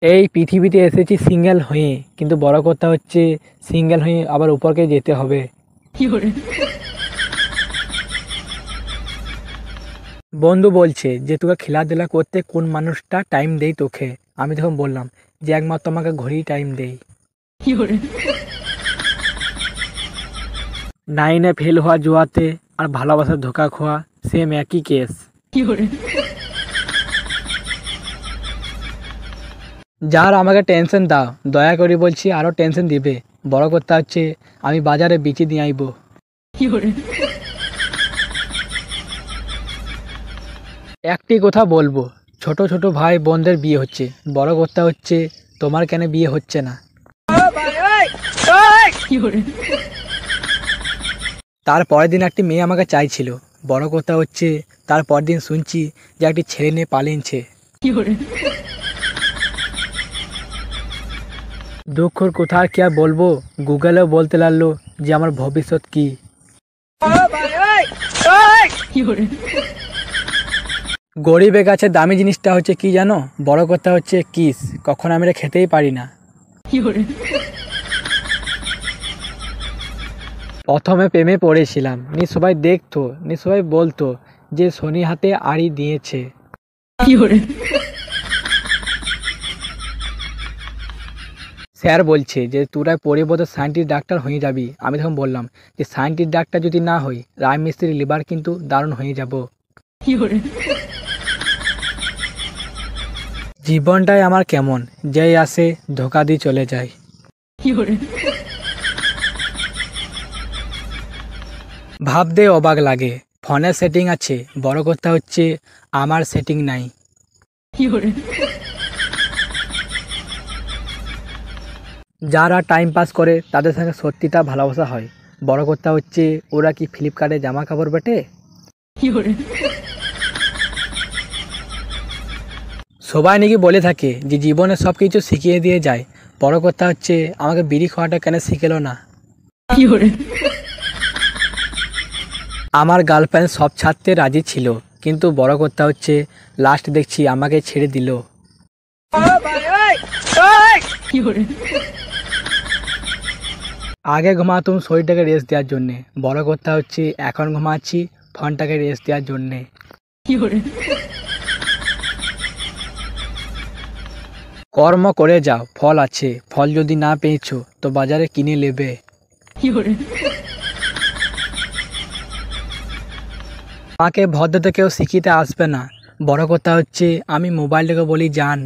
এই পৃথিবীতে এসেছি সিঙ্গেল হয়ে, কিন্তু বড় কথা হচ্ছে সিঙ্গেল হয়ে আবার উপরকে যেতে হবে। বন্ধু বলছে যে তোকে খেলাধুলা করতে কোন মানুষটা টাইম দেই তোকে। আমি তখন বললাম যে একমাত্র আমাকে ঘড়ি টাইম দেই। 9-এ ফেল হওয়া জুয়াতে আর ভালোবাসার ধোকা খোয়া সেম একই কেস। যার আমাকে টেনশন দাও, দয়া করে বলছি আরো টেনশন দিবে। বড় কথা হচ্ছে আমি বাজারে বিচি দিয়ে আইব। একটি কথা বলবো, ছোট ছোট ভাই বোনদের বিয়ে হচ্ছে, বড় কথা হচ্ছে তোমার কেন বিয়ে হচ্ছে না? তার পরের দিন একটি মেয়ে আমাকে চাইছিল, বড় কথা হচ্ছে তার পরের দিন শুনছি যে একটি ছেলে নিয়ে পালিয়েছে। দুঃখর কথা আর কি আর বলবো, গুগলেও বলতে লাগলো যে আমার ভবিষ্যৎ কি। গরিবের কাছে দামি জিনিসটা হচ্ছে কি জানো? বড় কথা হচ্ছে কিস। কখন আমি এটা খেতেই পারি না। প্রথমে প্রেমে পড়েছিলাম, সবাই দেখতো, সবাই বলতো যে শনি হাতে আড়ি দিয়েছে। স্যার বলছে যে তোরা পড়ে বোধহয় সায়েন্টিস্ট ডাক্তার হয়ে যাবি। আমি তখন বললাম যে সায়েন্টিস্ট ডাক্তার যদি না হই, রাজমিস্ত্রির লিভার কিন্তু দারুণ হয়ে যাব। জীবনটাই আমার কেমন, যেই আসে ধোকা দিয়ে চলে যায়। ভাবতে অবাক লাগে, ফোনের সেটিং আছে, বড় কথা হচ্ছে আমার সেটিং নাই। যারা টাইম পাস করে তাদের সঙ্গে সত্যিটা ভালোবাসা হয়। বড় কথা হচ্ছে ওরা কি ফ্লিপকার্টে জামা কাপড় বেটে? সবাই নাকি বলে থাকে যে জীবনে সব কিছু শিখিয়ে দিয়ে যায়। বড় কথা হচ্ছে আমাকে বিড়ি খাওয়াটা কেন শিখেলো না? আমার গার্লফ্রেন্ড সব ছাড়তে রাজি ছিল, কিন্তু বড় কথা হচ্ছে লাস্ট দেখছি আমাকে ছেড়ে দিল। আগে ঘুমাতুম শরীরটাকে রেস্ট দেওয়ার জন্যে, বড় কথা হচ্ছে এখন ঘুমাচ্ছি ফোনটাকে রেস্ট দেওয়ার জন্যে। কর্ম করে যাও, ফল আছে, ফল যদি না পেয়েছো তো বাজারে কিনে নেবে। আমাকে ভদ্রতা কেউ শিখিতে আসবে না। বড় কথা হচ্ছে আমি মোবাইলটাকে বলি জান।